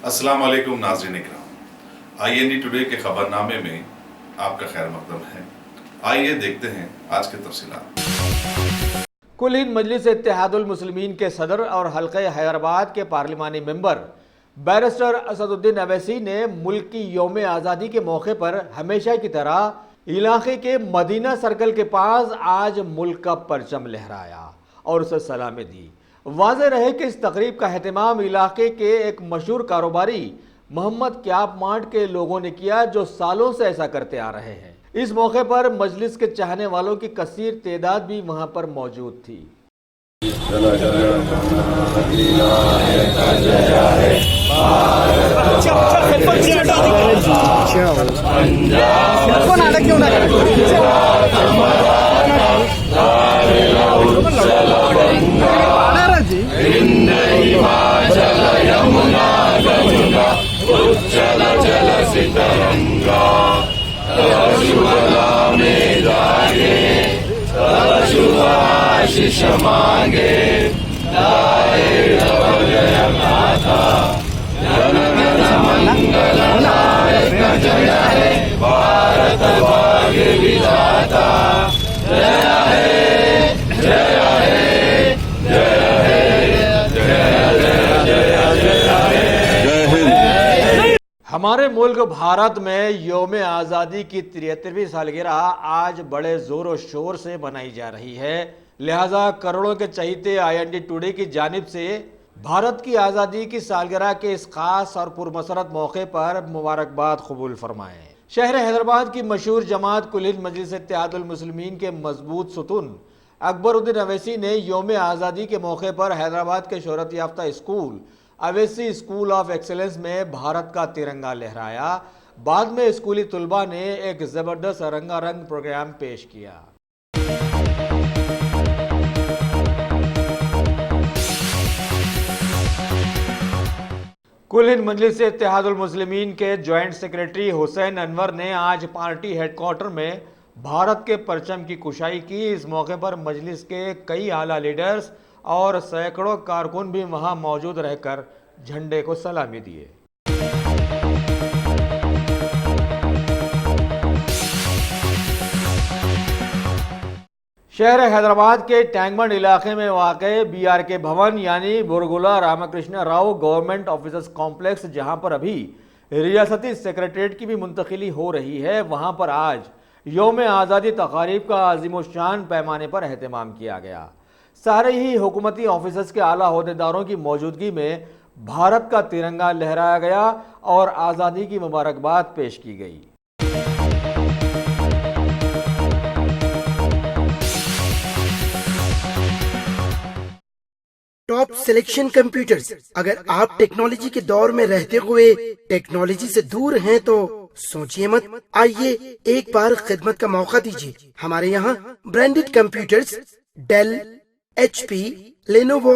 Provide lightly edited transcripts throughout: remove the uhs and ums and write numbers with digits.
अस्सलाम वालेकुम नाज़रीन इकराम, IND टुडे के खबरनामे में आपका खैर मकदम है। आइए देखते हैं आज के तफसीलात। कुल हिंद मजलिस इत्तेहादुल मुस्लिमीन के सदर और हल्के हैदराबाद के पार्लिमानी मेंबर बैरिस्टर असदुद्दीन अवैसी ने मुल्क की यौम आज़ादी के मौके पर हमेशा की तरह इलाके के मदीना सर्कल के पास आज मुल्क का परचम लहराया और उसे सलामी दी। वाज़ेह रहे कि इस तकरीब का एहतमाम इलाके के एक मशहूर कारोबारी मोहम्मद क्याब मार्ट के लोगों ने किया, जो सालों से ऐसा करते आ रहे हैं। इस मौके पर मजलिस के चाहने वालों की कसीर तादाद भी वहां पर मौजूद थी। हमारे मुल्क भारत में यौम आज़ादी की 73वीं सालगिरह आज बड़े ज़ोर और शोर से मनाई जा रही है। लिहाजा करोड़ों के चहीते IND टुडे की जानिब से भारत की आज़ादी की सालगिरह के इस खास और पुरमसरत मौके पर मुबारकबाद कबूल फरमाएँ। शहर हैदराबाद की मशहूर जमात कुल हिंद मजलिस इत्तेहादुल मुस्लिमीन के मजबूत सुतून अकबरुद्दीन अवैसी ने यौम आज़ादी के मौके पर हैदराबाद के शोहरत याफ्ता school Owaisi school of excellence में भारत का तिरंगा लहराया। बाद में स्कूली तुलबा ने एक ज़बरदस्त रंगारंग प्रोग्राम पेश किया। कुल हिंद मजलिस इत्तेहादुल मुस्लिमीन के जॉइंट सेक्रेटरी हुसैन अनवर ने आज पार्टी हेडक्वार्टर में भारत के परचम की कुशाई की। इस मौके पर मजलिस के कई आला लीडर्स और सैकड़ों कारकुन भी वहां मौजूद रहकर झंडे को सलामी दिए। शहर हैदराबाद के टैंगबंड इलाके में वाक़े BRK भवन यानी Burgula Ramakrishna Rao government officers complex, जहां पर अभी रियासती सेक्रेटरीट की भी मुंतकिली हो रही है, वहां पर आज यौम आज़ादी तकारीब का अज़ीमुश्शान पैमाने पर एहतमाम किया गया। सारे ही हुकूमती ऑफिसर्स के आला ओहदेदारों की मौजूदगी में भारत का तिरंगा लहराया गया और आज़ादी की मुबारकबाद पेश की गई। Top selection computers. अगर आप टेक्नोलॉजी के दौर में रहते हुए टेक्नोलॉजी से दूर हैं तो सोचिए मत, आइए एक बार खिदमत का मौका दीजिए। हमारे यहाँ branded computers Dell, HP, Lenovo,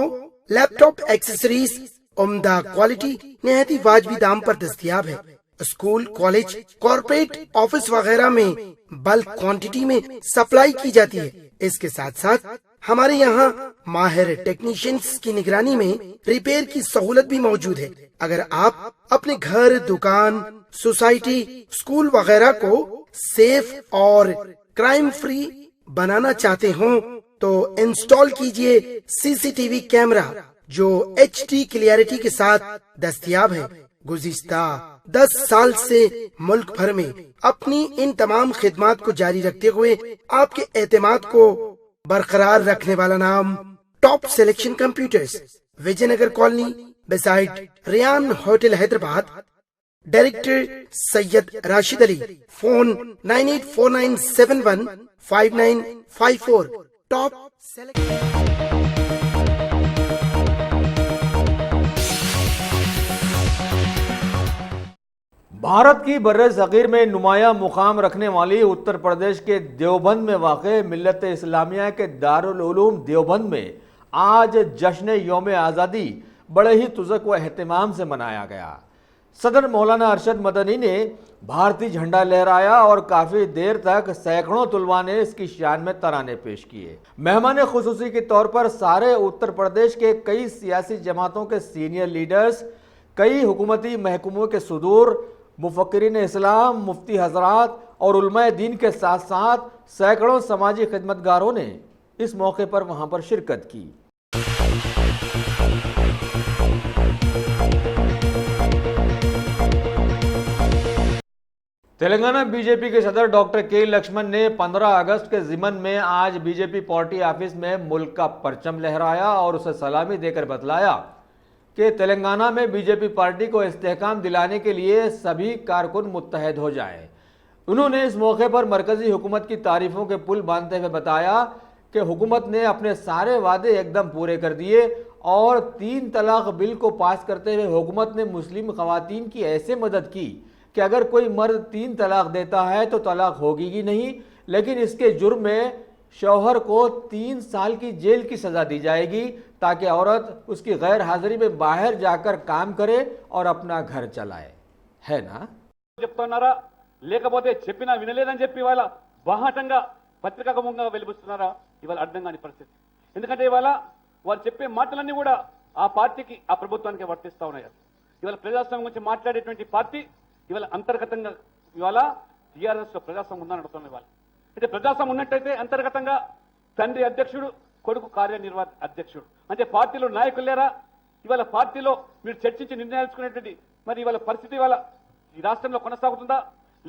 laptop accessories उम्दा क्वालिटी निहायत ही वाजबी दाम पर दस्तयाब है। स्कूल, कॉलेज, कॉर्पोरेट ऑफिस वगैरह में बल्क क्वांटिटी में सप्लाई की जाती है। इसके साथ साथ हमारे यहाँ माहिर टेक्नीशियंस की निगरानी में रिपेयर की सहूलत भी मौजूद है। अगर आप अपने घर, दुकान, सोसाइटी, स्कूल वगैरह को सेफ और क्राइम फ्री बनाना चाहते हो तो इंस्टॉल कीजिए CCTV कैमरा जो HD क्लियरिटी के साथ दस्तयाब है। गुज़िश्ता 10 साल से मुल्क भर में अपनी इन तमाम खिदमात को जारी रखते हुए आपके एतमाद को बरकरार रखने वाला नाम top selection computers, Vijaynagar colony beside Riyan hotel Hyderabad. Director Syed Rashid Ali. Phone 9849715954। Top Bharat की बर्र-ए-सग़ीर में नुमाया मुकाम रखने वाली उत्तर प्रदेश के देवबंद में वाक़े मिल्लत इस्लामिया के दारुल उलूम देवबंद में आज जश्न यौम आज़ादी बड़े ही तुज़क व एहतमाम से मनाया गया। सदर मौलाना अरशद मदनी ने भारतीय झंडा लहराया और काफ़ी देर तक सैकड़ों तुलबा ने इसकी शान में तराने पेश किए। मेहमान खुसूसी के तौर पर सारे उत्तर प्रदेश के कई सियासी जमातों के सीनियर लीडर्स, कई हुकूमती महकमों के सदूर, मुफक्किरीन इस्लाम, मुफ्ती हजरात और उलमाए दीन के साथ साथ सैकड़ों समाजी खिदमतगारों ने इस मौके पर वहां पर शिरकत की। तेलंगाना बीजेपी के सदर डॉक्टर के लक्ष्मण ने 15 अगस्त के ज़िमन में आज बीजेपी पार्टी ऑफिस में मुल्क का परचम लहराया और उसे सलामी देकर बतलाया कि तेलंगाना में बीजेपी पार्टी को इस्तेहकाम दिलाने के लिए सभी कारकुन मुत्तहद हो जाएं। उन्होंने इस मौके पर मरकजी हुकूमत की तारीफों के पुल बांधते हुए बताया कि हुकूमत ने अपने सारे वादे एकदम पूरे कर दिए और 3 तलाक बिल को पास करते हुए हुकूमत ने मुस्लिम खवातीन की ऐसे मदद की कि अगर कोई मर्द 3 तलाक देता है तो तलाक होगी ही नहीं, लेकिन इसके जुर्म में शौहर को 3 साल की जेल की सज़ा दी जाएगी ताकि औरत उसकी गैर हाजिरी में बाहर जाकर काम करे और अपना घर चलाए। है ना? చెప్తున్నారా లేకపోతే చెప్పినా వినలేదని చెప్పి ఇవాళ బాహాటంగా పత్రికాముఖంగా వెలిబుస్తున్నారా? ఇవాళ అర్థం కాని పరిస్థితి. ఎందుకంటే ఇవాళ వారు చెప్పే మాటలన్నీ కూడా ఆ పార్టీకి, ఆ ప్రభుత్వానికి వర్తిస్తా ఉన్నాయి. ఇవాళ ప్రజాస్వామ్యం గురించి మాట్లాడేటువంటి పార్టీ ఇవాళ అంతర్గతంగా ఇవాళ టీఆర్ఎస్ లో ప్రజాస్వామ్యం ఉందని అడుగుతుంది. ఇవాళ అంటే ప్రజాస్వామ్యం ఉన్నట్టయితే అంతర్గతంగా తండ్రి అధ్యక్షుడు, కొడుకు కార్యనిర్వాహక అధ్యక్షుడు, అంటే పార్టీలో నాయకులు లేరా? ఇవాళ పార్టీలో మీరు చర్చించి నిర్ణయాలు తీసుకునేటువంటి మరి ఇవాళ పరిస్థితి ఇవాళ ఈ రాష్ట్రంలో కొనసాగుతుందా?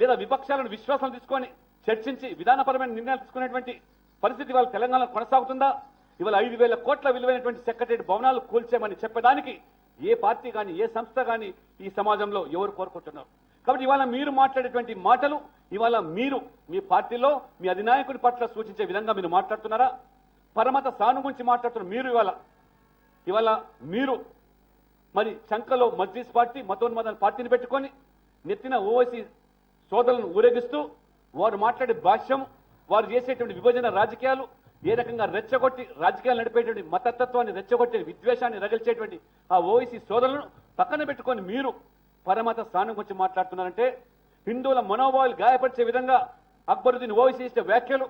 లేదా విపక్షాలను విశ్వాసం తీసుకొని చర్చించి విధానపరమైన నిర్ణయాలు తీసుకునేటువంటి పరిస్థితి ఇవాళ తెలంగాణలో కొనసాగుతుందా? ఇవాళ 5,000 కోట్ల విలువైనటువంటి సెక్రటరీ భవనాలు కూల్చేయమని చెప్పడానికి ఏ పార్టీ కానీ ఏ సంస్థ కానీ ఈ సమాజంలో ఎవరు కోరుకుంటున్నారు? కాబట్టి ఇవాళ మీరు మాట్లాడేటువంటి మాటలు ఇవాళ మీరు మీ పార్టీలో మీ అధినాయకుడి పట్ల సూచించే విధంగా మీరు మాట్లాడుతున్నారా? పరమత సాను గురించి మాట్లాడుతున్నారు మీరు. ఇవాళ మీరు మరి చంకలో మజ్లిస్ పార్టీ, మతోన్మాద పార్టీని పెట్టుకొని నెత్తిన ఓవైసీ సోదరులను ఊరేగిస్తూ వారు మాట్లాడే భాష్యం, వారు చేసేటువంటి విభజన రాజకీయాలు ఏ రకంగా రెచ్చగొట్టి రాజకీయాలు నడిపేటువంటి మతతత్వాన్ని రెచ్చగొట్టే విద్వేషాన్ని రగిల్చేటువంటి ఆ ఓవైసీ సోదరులను పక్కన పెట్టుకొని మీరు పరమత స్థానం గురించి మాట్లాడుతున్నారంటే హిందువుల మనోభావాలు గాయపరిచే విధంగా అక్బరుద్దీన్ ఓవైసీ చేసే వ్యాఖ్యలు,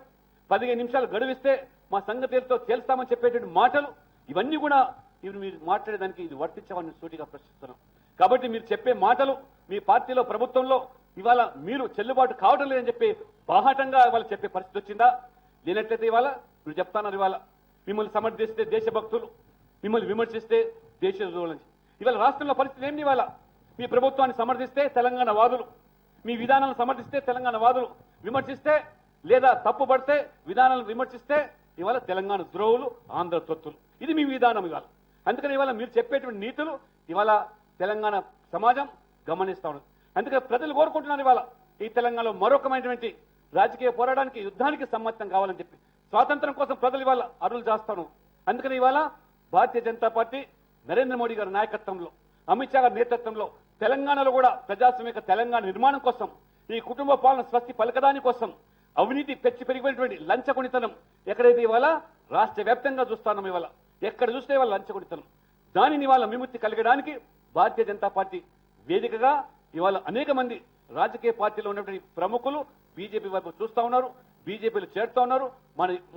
15 నిమిషాలు గడువిస్తే మా సంగతితో తేల్స్తామని చెప్పేటువంటి మాటలు, ఇవన్నీ కూడా ఇవి మీరు మాట్లాడేదానికి ఇది వర్తించవని సూటిగా ప్రశ్నిస్తున్నాం. కాబట్టి మీరు చెప్పే మాటలు మీ పార్టీలో ప్రభుత్వంలో ఇవాళ మీరు చెల్లుబాటు కావడం లేదని చెప్పి బాహాటంగా ఇవాళ చెప్పే పరిస్థితి వచ్చిందా? లేనట్లయితే ఇవాళ మీరు చెప్తున్నారు ఇవాళ మిమ్మల్ని సమర్థిస్తే దేశభక్తులు, మిమ్మల్ని విమర్శిస్తే దేశద్రోహులు. ఇవాళ రాష్ట్రంలో పరిస్థితి ఏంటి? ఇవాళ మీ ప్రభుత్వాన్ని సమర్థిస్తే తెలంగాణ వాదులు, మీ విధానాలను సమర్థిస్తే తెలంగాణ వాదులు, విమర్శిస్తే లేదా తప్పు పడితే విధానాలను విమర్శిస్తే ఇవాళ తెలంగాణ ద్రోహులు, ఆంధ్ర తొత్తులు. ఇది మీ విధానం ఇవాళ. అందుకని ఇవాళ మీరు చెప్పేటువంటి నీతులు ఇవాళ తెలంగాణ సమాజం గమనిస్తా ఉన్నది. అందుకని ప్రజలు కోరుకుంటున్నారు ఇవాళ ఈ తెలంగాణలో మరొకమైనటువంటి రాజకీయ పోరాటానికి, యుద్ధానికి సమ్మతం కావాలని చెప్పి స్వాతంత్రం కోసం ప్రజలు ఇవాళ అరువులు చేస్తాను. అందుకని ఇవాళ భారతీయ జనతా పార్టీ నరేంద్ర మోడీ గారి నాయకత్వంలో, అమిత్ షా గారి నేతృత్వంలో తెలంగాణలో కూడా ప్రజాస్వామిక తెలంగాణ నిర్మాణం కోసం, ఈ కుటుంబ పాలన స్వస్తి పలకదాని కోసం, అవినీతి పెరిగిపోయినటువంటి లంచగొణితనం ఎక్కడైతే ఇవాళ రాష్ట్ర వ్యాప్తంగా చూస్తున్నాం, ఇవాళ ఎక్కడ చూస్తే ఇవాళ లంచగొణితనం, దానిని ఇవాళ విముక్తి కలిగడానికి భారతీయ జనతా పార్టీ వేదికగా ఇవాళ అనేక మంది రాజకీయ పార్టీలో ఉన్నటువంటి ప్రముఖులు బీజేపీ వైపు చూస్తా ఉన్నారు, బీజేపీలో చేరుతా ఉన్నారు.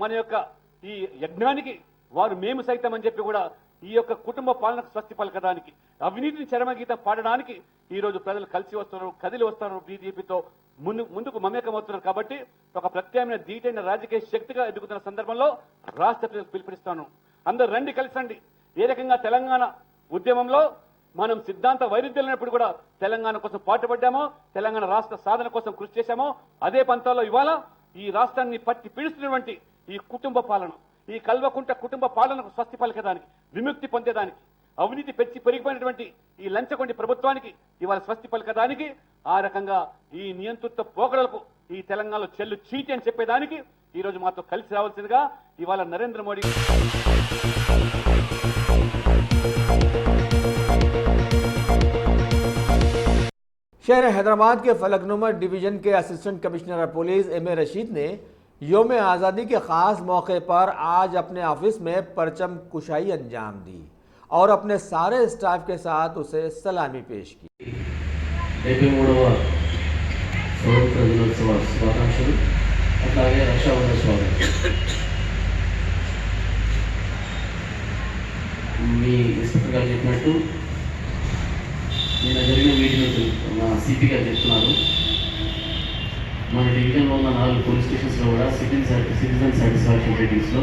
మన యొక్క ఈ యజ్ఞానికి వారు మేము సైతం అని చెప్పి కూడా ఈ యొక్క కుటుంబ పాలనకు స్వస్తి పలకడానికి, అవినీతిని చరమగీతం పాడడానికి ఈ రోజు ప్రజలు కలిసి వస్తున్నారు, కదిలి వస్తున్నారు, బీజేపీతో ముందుకు మమేకమవుతున్నారు. కాబట్టి ఒక ప్రత్యామ్నాయ ధీటైన రాజకీయ శక్తిగా ఎదుగుతున్న సందర్భంలో రాష్ట్ర ప్రజలకు పిలుపునిస్తాను, అందరూ రండి, కలిసండి. ఏ రకంగా తెలంగాణ ఉద్యమంలో మనం సిద్ధాంత వైరుధ్యాలు ఉన్నప్పుడు కూడా తెలంగాణ కోసం పాటుపడ్డామో, తెలంగాణ రాష్ట్ర సాధన కోసం కృషి చేశామో, అదే పంతాల్లో ఇవాళ ఈ రాష్ట్రాన్ని పట్టి పీడిస్తున్నటువంటి ఈ కుటుంబ పాలన, ఈ కల్వకుంట కుటుంబ పాలనకు స్వస్తి పలకడానికి, విముక్తి పొందేదానికి, అవినీతి పెరిగిపోయినటువంటి ఈ లంచగొండి ప్రభుత్వానికి ఇవాళ స్వస్తి పలకడానికి, ఆ రకంగా ఈ నియంతృత్వ పోకడలకు ఈ తెలంగాణలో చెల్లు చీటి అని చెప్పేదానికి ఈ రోజు మాతో కలిసి రావాల్సిందిగా ఇవాళ నరేంద్ర మోడీ शहर हैदराबाद के फलकनुमा डिवीजन के assistant commissioner police M A Rasheed ने योम आज़ादी के ख़ास मौके पर आज अपने ऑफिस में परचम कुशाई अंजाम दी और अपने सारे स्टाफ के साथ उसे सलामी पेश की। 73వ స్వాతంత్ర దినోత్సవ శుభాకాంక్షలు, అట్లాగే రక్షాబంధన శుభాకాంక్షలు. మీ ఇన్స్పెక్టర్ గారు చెప్పినట్టు నిన్న జరిగిన మీటింగ్ మా సిపి గారు చెప్తున్నారు, మన డివిజన్లో ఉన్న 4 పోలీస్ స్టేషన్స్లో కూడా సిటిజన్ సాటిస్ఫాక్షన్ రేటింగ్స్లో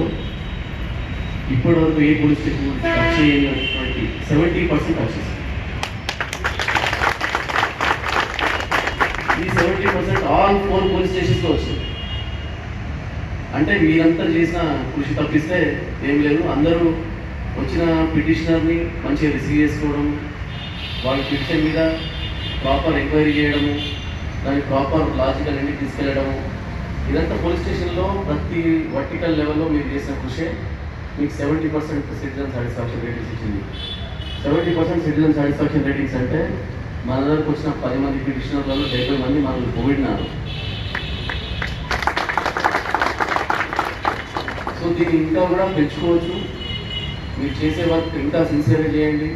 ఇప్పటివరకు ఏ పోలీస్ స్టేషన్ టచ్ చేయనటువంటి 70% టచ్ చేసింది. ఈ 70% ఆల్ 4 పోలీస్ స్టేషన్స్లో వచ్చింది. అంటే మీరంతా చేసిన కృషి తప్పిస్తే ఏం లేదు. అందరూ వచ్చిన పిటిషనర్ని మంచిగా రిసీవ్ చేసుకోవడం, వాళ్ళ పిటిషన్ మీద ప్రాపర్ ఎంక్వైరీ చేయడము, దాన్ని ప్రాపర్ లాజికల్ ఎండ్కి తీసుకెళ్ళడము, ఇదంతా పోలీస్ స్టేషన్లో ప్రతి వర్టికల్ లెవెల్లో మీరు చేసిన కృషే మీకు 70% సిటిజన్ సాటిస్ఫాక్షన్ రేటింగ్స్ ఇచ్చింది. 70% సిటిజన్ సాటిస్ఫాక్షన్ రేటింగ్స్ అంటే మన దగ్గరకు వచ్చిన 10 మంది పిటిషనర్లలో 70 మంది మనల్ని పొగిడినారు. సో దీన్ని ఇంకా కూడా పెంచుకోవచ్చు. మీరు చేసే వర్క్ ఇంకా సిన్సియర్గా చేయండి.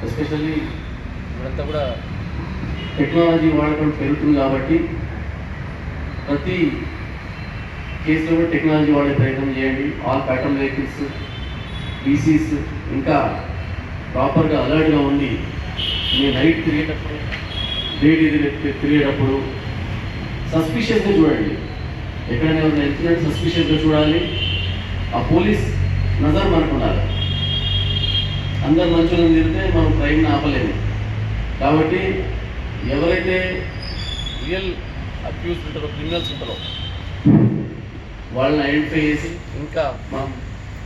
ఎస్పెషల్లీ ఇప్పుడంతా కూడా టెక్నాలజీ వాడకం పెరుగుతుంది కాబట్టి ప్రతి కేసులో కూడా టెక్నాలజీ వాడే ప్రయత్నం చేయండి. ఆల్ ప్యాటర్న్ వెహికల్స్, పీసీస్ ఇంకా ప్రాపర్గా అలర్ట్గా ఉండి మీరు నైట్ తిరిగేటప్పుడు, డే తిరిగేటప్పుడు సస్పిషియస్గా చూడండి. ఎక్కడైనా ఎవరైనా వెళ్తున్నట్టు సస్పిషియస్గా చూడాలి. ఆ పోలీస్ నజర్ మనకు ఉండాలి. అందరు మంచులను తిరిగితే మనం క్రైమ్ని ఆపలేము. కాబట్టి ఎవరైతే రియల్ అక్యూజ్డ్ ఉంటారో, క్రిమినల్స్ ఉంటారో, వాళ్ళని ఐడెంటిఫై చేసి ఇంకా మనం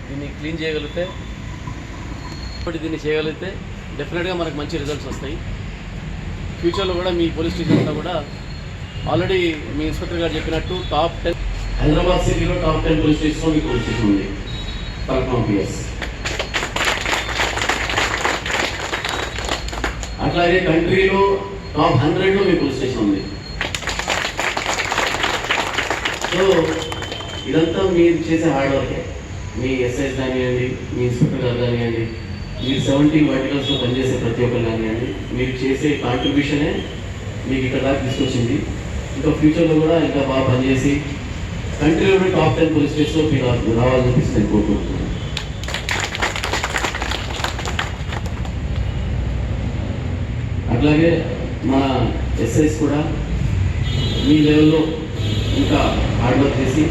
దీన్ని క్లీన్ చేయగలిగితే, దీన్ని చేయగలిగితే డెఫినెట్గా మనకు మంచి రిజల్ట్స్ వస్తాయి. ఫ్యూచర్లో కూడా మీ పోలీస్ స్టేషన్ అంతా కూడా ఆల్రెడీ మీ ఇన్స్పెక్టర్ గారు చెప్పినట్టు టాప్ 10 హైదరాబాద్ సిటీలో టాప్ 10 పోలీస్ స్టేషన్లో మీ పోలీస్ స్టేషన్ ఉంది. పిఎస్ అట్లాగే కంట్రీలో టాప్ 100లో మీ పోలీస్ స్టేషన్ ఉంది. సో ఇదంతా మీరు చేసే హార్డ్ వర్కే. మీ ఎస్ఐస్ కానివ్వండి, మీ ఇన్స్పెక్టర్ గారు కానివ్వండి, మీరు 70 వర్టికల్స్లో పనిచేసే ప్రతి ఒక్కరు కానివ్వండి, మీరు చేసే కాంట్రిబ్యూషనే మీకు ఇక్కడ దాకా తీసుకొచ్చింది. ఇంకా ఫ్యూచర్లో కూడా ఇంకా బాగా పనిచేసి కంట్రీలో టాప్ 10 పోలీస్ స్టేషన్లో మీరు రావాలని చెప్పేసి నేను కోరుకుంటున్నాను. అట్లాగే మన ఎస్ఐస్ కూడా మీ లెవెల్లో ఇంకా హార్డ్ వర్క్ చేసి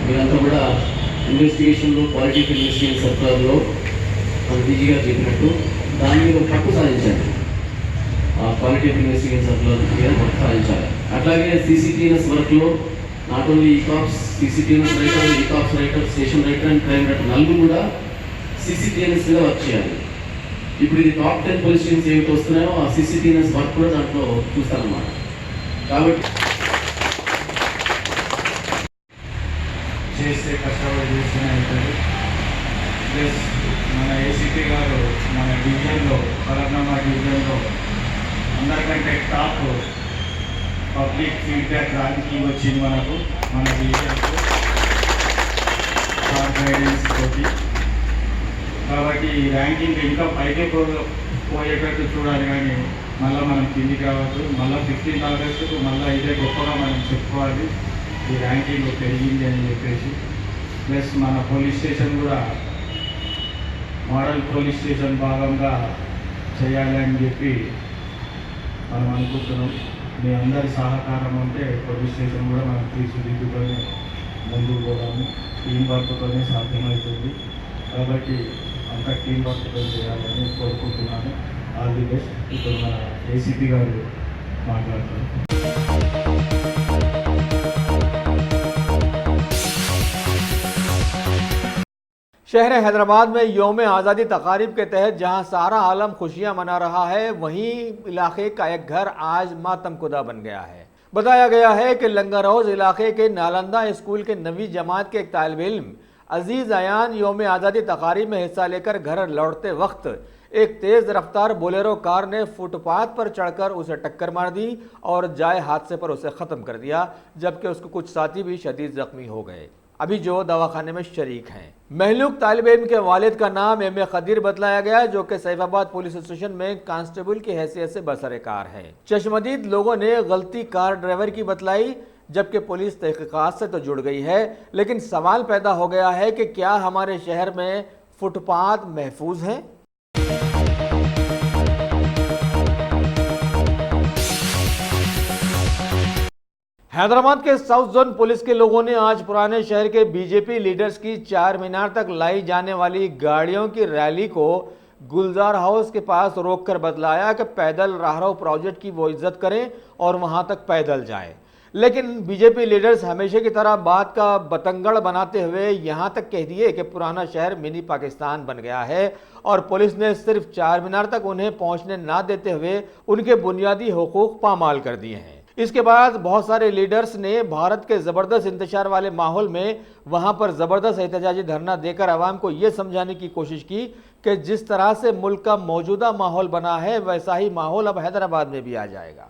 మీరంతా కూడా ఇన్వెస్టిగేషన్లో క్వాలిటీ ఇన్వెస్టిగేషన్ సర్కులర్లో మన డీజీ గారు చెప్పినట్టు దాని మీద పట్టు సాధించండి. ఆ క్వాలిటీ ఇన్వెస్టిగేషన్ సర్కులర్ మీద పట్టు సాధించాలి. అట్లాగే సీసీటీఎస్ వర్క్లో not only eCops, CCTS writer, eCops writer, station writer and crime writer నలుగురు కూడా సీసీటీఎస్ మీద వర్క్ చేయాలి. ఇప్పుడు ఇది టాప్ 10 పోలీస్ స్టేషన్స్ ఏమిటి వస్తున్నాయో ఆ సీసీటీఎస్ వర్క్ కూడా దాంట్లో చూస్తారన్నమాట. కాబట్టి చేస్తే కష్టపడి చేస్తూనే అవుతుంది. ప్లస్ మన ఏసీపీ గారు మన డివిజన్లో, కలర్నామా డివిజన్లో అందరికంటే టాప్ పబ్లిక్ ఫీడ్బ్యాక్ ర్యాంకింగ్ వచ్చింది మనకు, మన డివిజన్కు గైడెన్స్ తోటి. కాబట్టి ఈ ర్యాంకింగ్ ఇంకా పైకి పోయేటట్టు చూడాలి, కానీ మళ్ళీ మనం కిందికి రావద్దు. మళ్ళీ 15th ఆగస్టుకు మళ్ళీ ఇదే గొప్పగా మనం చెప్పుకోవాలి, ఈ ర్యాంకింగ్ పెరిగింది అని చెప్పేసి. ప్లస్ మన పోలీస్ స్టేషన్ కూడా మోడల్ పోలీస్ స్టేషన్ భాగంగా చేయాలి అని చెప్పి మనం అనుకుంటున్నాం. మీ అందరి సహకారం ఉంటే పోలీస్ స్టేషన్ కూడా మనం తీర్చిదిద్దుకొని ముందుకు పోదాము. టీం వర్క్తోనే సాధ్యమవుతుంది. కాబట్టి అంతా టీం వర్క్తో చేయాలని కోరుకుంటున్నాను. All the best. ఇప్పుడు మన ఏసీపీ గారు మాట్లాడతారు. शहर हैदराबाद में यौम आज़ादी तकारीब के तहत जहां सारा आलम खुशियां मना रहा है, वहीं इलाके का एक घर आज मातमकुदा बन गया है। बताया गया है कि लंगरहौज इलाके के नालंदा स्कूल के 9वीं जमात के एक तालिब इल्म अजीज़ अयान यौम आज़ादी तकारीब में हिस्सा लेकर घर लौटते वक्त एक तेज़ रफ्तार बोलेरो कार ने फुटपाथ पर चढ़कर उसे टक्कर मार दी और जाए हादसे पर उसे ख़त्म कर दिया, जबकि उसके कुछ साथी भी शदीद ज़ख्मी हो गए, अभी जो दवाखाने में शरीक हैं। महलूक तालिब इल्म के वालिद का नाम एम ए खदीर बतलाया गया, जो कि सैफाबाद पुलिस स्टेशन में कांस्टेबल की हैसियत से बसरेकार है। चश्मदीद लोगों ने गलती कार ड्राइवर की बतलाई, जबकि पुलिस तहकीकात से तो जुड़ गई है, लेकिन सवाल पैदा हो गया है कि क्या हमारे शहर में फुटपाथ महफूज हैं? हैदराबाद के साउथ जोन पुलिस के लोगों ने आज पुराने शहर के बीजेपी लीडर्स की चार मीनार तक लाई जाने वाली गाड़ियों की रैली को गुलजार हाउस के पास रोककर बतलाया कि पैदल राहरो प्रोजेक्ट की वो इज्जत करें और वहां तक पैदल जाएं। लेकिन बीजेपी लीडर्स हमेशा की तरह बात का बतंगड़ बनाते हुए यहां तक कह दिए कि पुराना शहर मिनी पाकिस्तान बन गया है और पुलिस ने सिर्फ चार मीनार तक उन्हें पहुंचने ना देते हुए उनके बुनियादी हुकूक पामाल कर दिए हैं। इसके बाद बहुत सारे लीडर्स ने भारत के जबरदस्त इंतशार वाले माहौल में वहां पर जबरदस्त एहतजाजी धरना देकर आवाम को यह समझाने की कोशिश की कि जिस तरह से मुल्क का मौजूदा माहौल बना है वैसा ही माहौल अब हैदराबाद में भी आ जाएगा।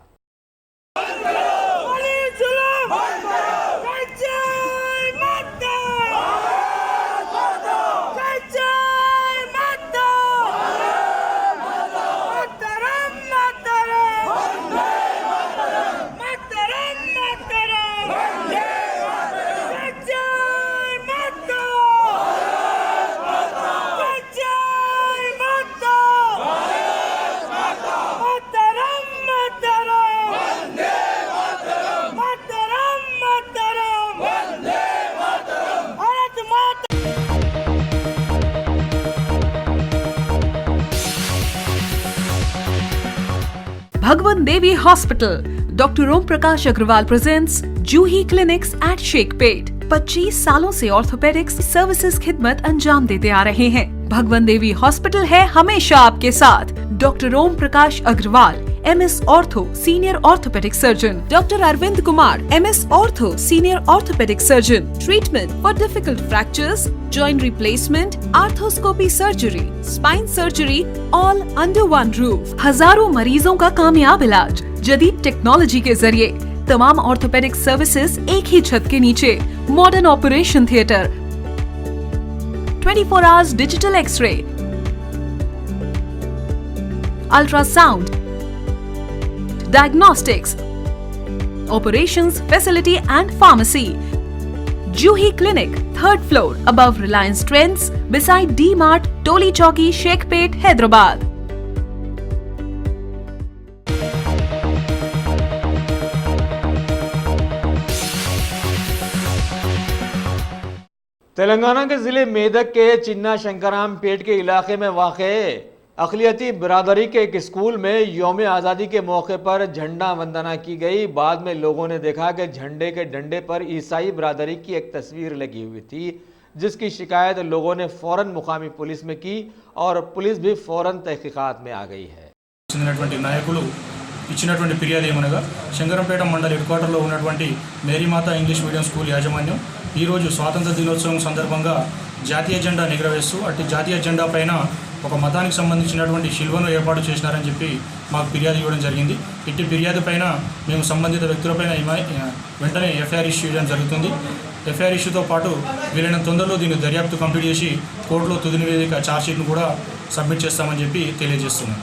Bhagwan Devi Hospital, Dr. Om Prakash Agrawal presents Juhi Clinics at Sheikhpet। 25 सालों से ऑर्थोपेडिक्स सर्विसेज खिदमत अंजाम देते आ रहे हैं। भगवान देवी हॉस्पिटल है हमेशा आपके साथ। Doctor Om Prakash Agarwal, MS ortho senior orthopaedic surgeon, doctor Arvind Kumar, MS ortho senior orthopaedic surgeon. Treatment for difficult fractures, joint replacement, arthroscopy surgery, spine surgery, all under one roof. हजारों मरीजों का कामयाब इलाज जदीद टेक्नोलॉजी के जरिए। तमाम ऑर्थोपेडिक सर्विसेज एक ही छत के नीचे। Modern operation theatre, 24 hours digital x ray, ultrasound, diagnostics, operations facility and pharmacy. Juhi Clinic, 3rd floor, above Reliance Trends, beside D-Mart, Toli Chowki, Sheikhpet, Hyderabad. Telangana के जिले मेदक के चिन्ना शंकराम पेट के इलाके में वाक़े अक़लियती बिरादरी के एक स्कूल में यौम आज़ादी के मौके पर झंडा वंदना की गई। बाद में लोगों ने देखा कि झंडे के डंडे पर ईसाई बिरादरी की एक तस्वीर लगी हुई थी, जिसकी शिकायत लोगों ने फ़ौरन मुकामी पुलिस में की और पुलिस भी फ़ौरन तहक़ीक़ात में आ गई है। నాయకులు ఇచ్చినటువంటి ఫిర్యాదు ఏమనగా శంకరంపేట మండల హెడ్ క్వార్టర్లో ఉన్నటువంటి మేరీమాత ఇంగ్లీష్ మీడియం స్కూల్ యాజమాన్యం ఈరోజు స్వాతంత్ర దినోత్సవం సందర్భంగా జాతీయ జెండా ఎగురవేస్తూ అట్టి జాతీయ జెండా పైన ఒక మతానికి సంబంధించినటువంటి శిల్వను ఏర్పాటు చేసినారని చెప్పి మాకు ఫిర్యాదు ఇవ్వడం జరిగింది। ఇట్టి ఫిర్యాదు పైన మేము సంబంధిత వ్యక్తులపైన వెంటనే ఎఫ్ఐఆర్ ఇష్యూ చేయడం జరుగుతుంది। ఎఫ్ఐఆర్ ఇష్యూతో పాటు వీలైన తొందరలో దీన్ని దర్యాప్తు కంప్లీట్ చేసి కోర్టులో తుది నివేదిక ఛార్జ్షీట్ను కూడా సబ్మిట్ చేస్తామని చెప్పి తెలియజేస్తున్నాను।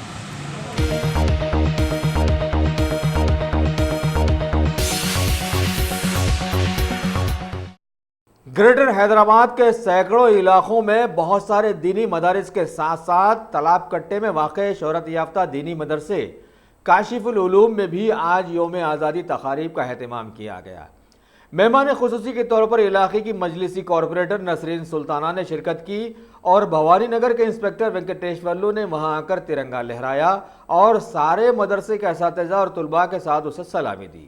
ग्रेटर हैदराबाद के सैकड़ों इलाकों में बहुत सारे दीनी मदारिस के साथ साथ तालाब कट्टे में वाक़े शोहरत याफ्ता दीनी मदरसे काशिफुल उलूम में भी आज यौम आज़ादी तक़ारीब का एहतमाम किया गया। मेहमान खुसूसी के तौर पर इलाके की मजलिसी कॉरपोरेटर नसरीन सुल्ताना ने शिरकत की और भवानी नगर के इंस्पेक्टर वेंकटेश्वरलू ने वहां आकर तिरंगा लहराया और सारे मदरसे के असातिज़ा और तुलबा के साथ उसे सलामी दी।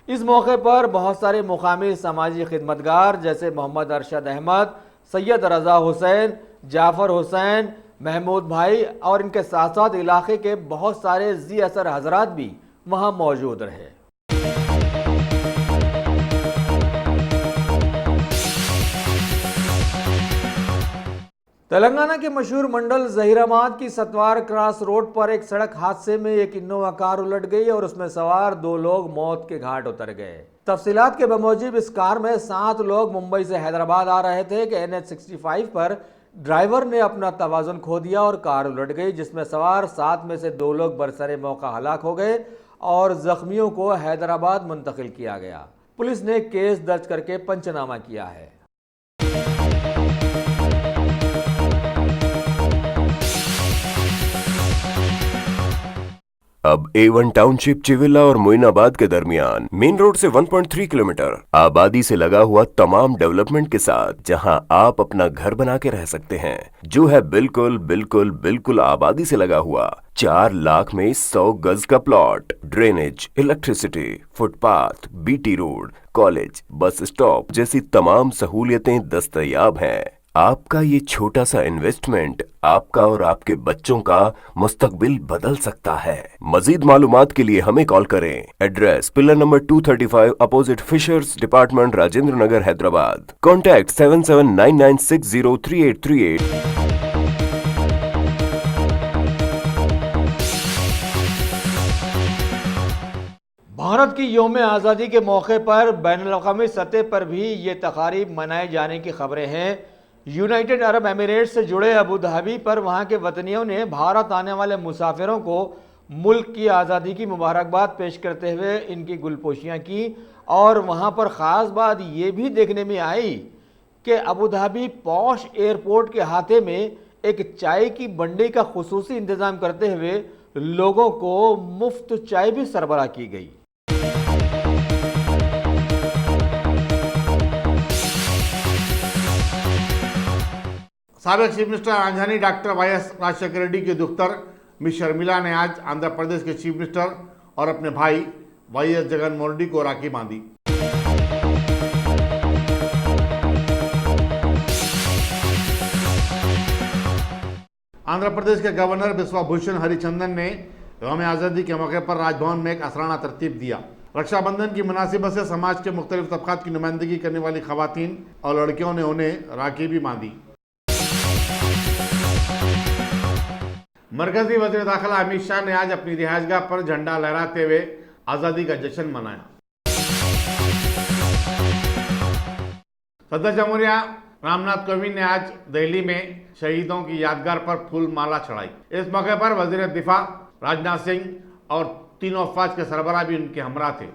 इस मौके पर बहुत सारे मुकामी समाजी खिदमतगार जैसे मोहम्मद अरशद अहमद, सैयद रज़ा हुसैन, जाफ़र हुसैन, महमूद भाई और इनके साथ साथ इलाके के बहुत सारे जी असर हजरात भी वहां मौजूद रहे। तेलंगाना के मशहूर मंडल जहीराबाद की सतवार क्रॉस रोड पर एक सड़क हादसे में एक इनोवा कार उलट गई और उसमें सवार 2 लोग मौत के घाट उतर गए। तफसीलात के बमौजिब इस कार में 7 लोग मुंबई से हैदराबाद आ रहे थे कि NH 65 पर ड्राइवर ने अपना तवाज़ुन खो दिया और कार उलट गई, जिसमें सवार 7 में से 2 लोग बरसरे मौका हलाक हो गए और जख्मियों को हैदराबाद मुंतकिल किया गया। पुलिस ने केस दर्ज करके पंचनामा किया है। अब A1 टाउनशिप चिविला और मोइनाबाद के दरमियान मेन रोड से 1.3 किलोमीटर आबादी से लगा हुआ तमाम डेवलपमेंट के साथ जहां आप अपना घर बना के रह सकते हैं, जो है बिल्कुल बिल्कुल बिल्कुल आबादी से लगा हुआ। 4 लाख में 100 गज का plot, drainage, electricity, footpath, BT road, college, bus stop जैसी तमाम सहूलियतें दस्तयाब हैं। आपका ये छोटा सा इन्वेस्टमेंट आपका और आपके बच्चों का मुस्तकबिल बदल सकता है। मजीद मालूमात के लिए हमें कॉल करें। Address pillar number 235 opposite fishers department, Rajendra Nagar, Hyderabad. Contact 7799603838। Bharat की यौम आज़ादी के मौके पर बैनुल-अक़वामी सतह पर भी ये तक़ारीब मनाए जाने की खबरें हैं। यूनाइटेड अरब एमिरेट्स से जुड़े अबू धाबी पर वहां के वतनियों ने भारत आने वाले मुसाफिरों को मुल्क की आज़ादी की मुबारकबाद पेश करते हुए इनकी गुलपोशियाँ की। और वहां पर ख़ास बात ये भी देखने में आई कि अबू धाबी पॉश एयरपोर्ट के हाथे में एक चाय की बंडी का खुसूसी इंतज़ाम करते हुए लोगों को मुफ्त चाय भी सरबराह की गई। साबिक चीफ मिनिस्टर राजधानी डॉक्टर वाई.एस. राजशेखर रेड्डी की दुख्तर मिस शर्मिला ने आज आंध्र प्रदेश के चीफ मिनिस्टर और अपने भाई वाई.एस. जगनमोहन रेड्डी को राखी बांधी। आंध्र प्रदेश के गवर्नर बिस्वा भूषण हरिचंदन ने यौम आज़ादी के मौके पर राजभवन में एक असराना तरतीब दिया। रक्षाबंधन की मुनासिबत से समाज के मुख्तलिफ तबकात की नुमाइंदगी करने वाली खवातीन और लड़कियों ने उन्हें राखी भी बांधी। मरकजी वज़ीर दाखिला अमित शाह ने आज अपनी रिहाइशगाह पर झंडा लहराते हुए आज़ादी का जश्न मनाया। सदर जमहूरिया रामनाथ कोविंद ने आज दिल्ली में शहीदों की यादगार पर फूल माला चढ़ाई। इस मौके पर वज़ीर दिफा राजनाथ सिंह और तीनों अफवाज के सरबराह भी उनके हमरा थे।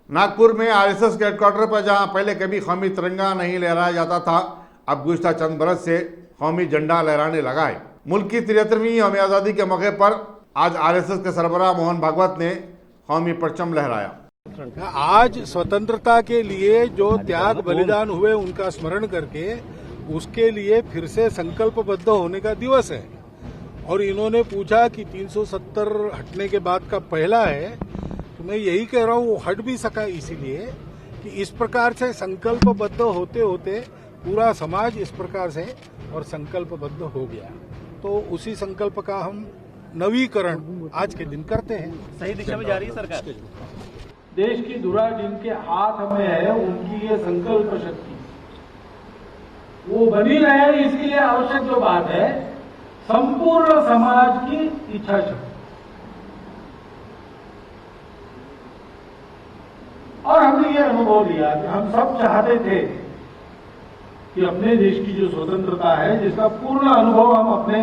नागपुर में आरएसएस के हेडक्वार्टर पर जहां पहले कभी कौमी तिरंगा नहीं लहराया जाता था, अब गुज़िश्ता चंद बरस से कौमी झंडा लहराने लगा है। मुल्क की 73वीं यौम आज़ादी के मौके पर आज आरएसएस के सरबराह मोहन भागवत ने कौमी परचम लहराया। आज स्वतंत्रता के लिए जो त्याग बलिदान हुए उनका स्मरण करके उसके लिए फिर से संकल्पबद्ध होने का दिवस है। और इन्होंने पूछा कि 370 हटने के बाद का पहला है, तो मैं यही कह रहा हूँ वो हट भी सका इसीलिए कि इस प्रकार से संकल्पबद्ध होते होते पूरा समाज इस प्रकार से और संकल्पबद्ध हो गया। तो उसी संकल्प का हम नवीकरण आज के दिन करते हैं। सही दिशा में जा रही है सरकार। देश की धुरा जिनके हाथ में है उनकी ये संकल्प शक्ति वो बनी रहे, इसके लिए आवश्यक जो बात है संपूर्ण समाज की इच्छा शक्ति। और हमने ये अनुभव लिया कि हम सब चाहते थे कि अपने देश की जो स्वतंत्रता है जिसका पूर्ण अनुभव हम अपने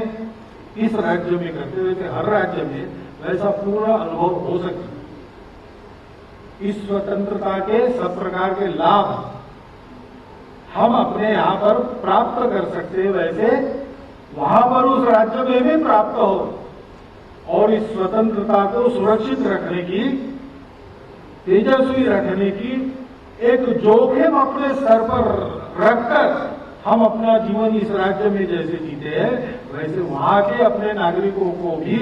इस राज्य में करते हुए थे, हर राज्य में वैसा पूर्ण अनुभव हो सके। इस स्वतंत्रता के सब प्रकार के लाभ हम अपने यहाँ पर प्राप्त कर सकते हैं, वैसे वहां पर उस राज्य में भी प्राप्त हो। और इस स्वतंत्रता को सुरक्षित रखने की, तेजस्वी रखने की एक जोखिम अपने सर पर रखकर हम अपना जीवन इस राज्य में जैसे जीते हैं, वैसे वहां के अपने नागरिकों को भी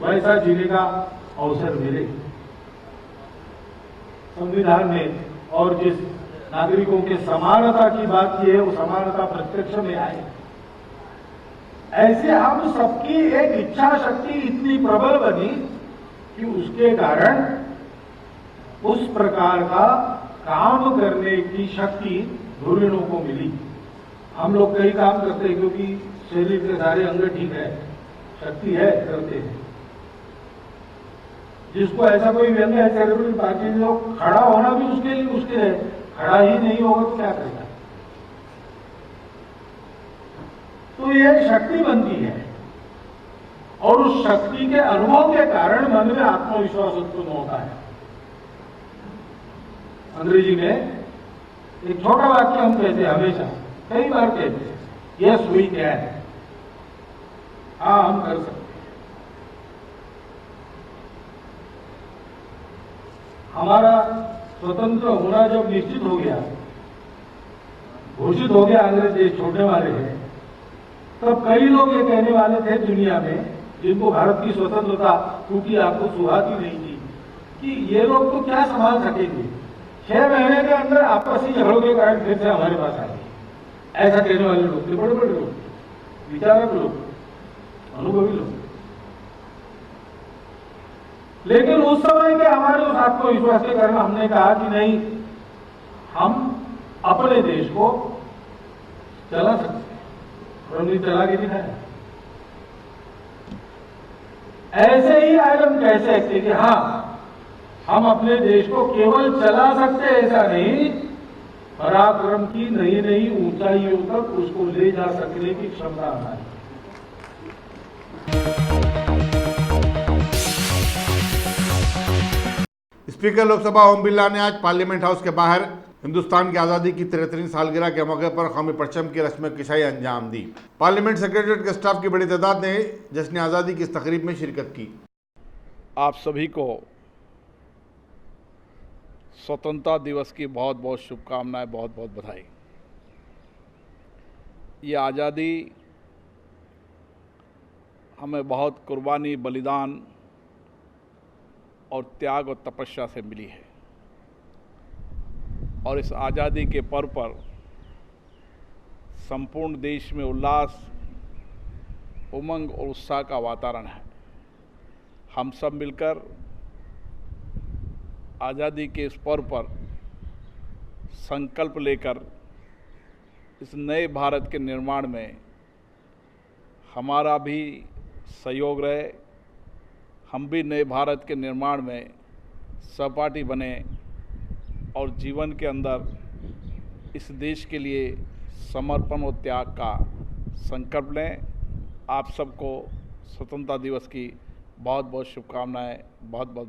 वैसा जीने का अवसर मिले। संविधान में और जिस नागरिकों के समानता की बात की है वो समानता प्रत्यक्ष में आए। ऐसे हम सबकी एक इच्छा शक्ति इतनी प्रबल बनी कि उसके कारण उस प्रकार का काम करने की शक्ति धुरीणों को मिली। हम लोग कई काम करते हैं क्योंकि शरीर के सारे अंग ठीक है, शक्ति है, करते हैं। जिसको ऐसा कोई व्यंग है सेरेब्रल पार्टी जो खड़ा होना भी उसके लिए मुश्किल है, खड़ा ही नहीं होगा तो क्या करेगा। तो यह शक्ति बनती है और उस शक्ति के अनुभव के कारण मन में आत्मविश्वास उत्पन्न होता है। अंग्रेजी में एक छोटा वाक्य हम कहते हैं, हमेशा कई बार कहते हैं, यस वी कैन। हाँ हम कर सकते हैं। हमारा स्वतंत्र होना जब निश्चित हो गया, घोषित हो गया, अंग्रेज देश छोड़ने वाले हैं, तब कई लोग ये कहने वाले थे दुनिया में, जिनको भारत की स्वतंत्रता टूटी आपको सुहाती नहीं थी, कि ये लोग तो क्या संभाल सकेंगे, 6 महीने के अंदर आपसी झगड़ों के कारण फिर से हमारे पास आएंगे। ऐसा कहने वाले लोग थे, बड़े बड़े लोग, विचारक लोग, अनुभवी लोग। लेकिन उस समय के हमारे उस आत्मविश्वास के कारण हमने कहा कि नहीं, हम अपने देश को चला सकते हैं, और हमने चला के दिखाया। ऐसे ही आज हम कह सकते कि हाँ, हम अपने देश को केवल चला सकते, ऐसा नहीं, पराक्रम की नई नई ऊंचाइयों तक उसको ले जा सकने की क्षमता हमारी। स्पीकर लोकसभा ओम बिरला ने आज पार्लियामेंट हाउस के बाहर हिंदुस्तान की आज़ादी की 73वीं सालगिरह के मौके पर कौमी परचम की रस्म किशाई अंजाम दी। पार्लियामेंट सेक्रेटरीट के स्टाफ की बड़ी तादाद ने जश्न आज़ादी की इस तकरीब में शिरकत की। आप सभी को स्वतंत्रता दिवस की बहुत बहुत शुभकामनाएं, बहुत बहुत बधाई। ये आज़ादी हमें बहुत कुर्बानी, बलिदान और त्याग और तपस्या से मिली है, और इस आज़ादी के पर्व पर संपूर्ण देश में उल्लास, उमंग और उत्साह का वातावरण है। हम सब मिलकर आज़ादी के इस पर्व पर संकल्प लेकर इस नए भारत के निर्माण में हमारा भी सहयोग रहे, हम भी नए भारत के निर्माण में सहपाठी बने और जीवन के अंदर इस देश के लिए समर्पण और त्याग का संकल्प लें। आप सबको स्वतंत्रता दिवस की बहुत बहुत शुभकामनाएं, बहुत बहुत।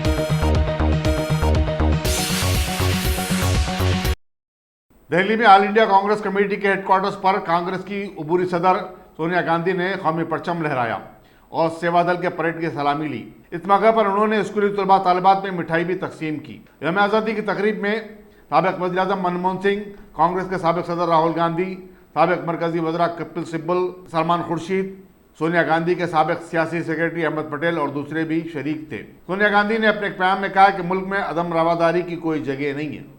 दिल्ली में ऑल इंडिया कांग्रेस कमेटी के हेडक्वार्टर्स पर कांग्रेस की उबूरी सदर सोनिया गांधी ने कौमी परचम लहराया और सेवा दल के परेड की सलामी ली। इस मौके पर उन्होंने स्कूली तलबा तालिबात में मिठाई भी तकसीम की। यौम आज़ादी की तकरीब में साबिक़ वज़ीर-ए-आज़म मनमोहन सिंह, कांग्रेस के साबिक़ सदर राहुल गांधी, साबिक़ मरकजी वज़रा कपिल सिब्बल, सलमान खुर्शीद, सोनिया गांधी के साबिक़ सियासी सेक्रेटरी अहमद पटेल और दूसरे भी शरीक थे। सोनिया गांधी ने अपने एक बयान में कहा कि मुल्क में अदम रवादारी की कोई जगह नहीं है।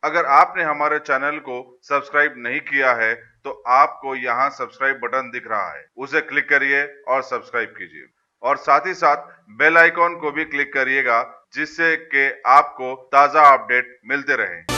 अगर आपने हमारे चैनल को सब्सक्राइब नहीं किया है तो आपको यहाँ सब्सक्राइब बटन दिख रहा है, उसे क्लिक करिए और सब्सक्राइब कीजिए, और साथ ही साथ बेल आइकॉन को भी क्लिक करिएगा, जिससे कि आपको ताज़ा अपडेट मिलते रहें।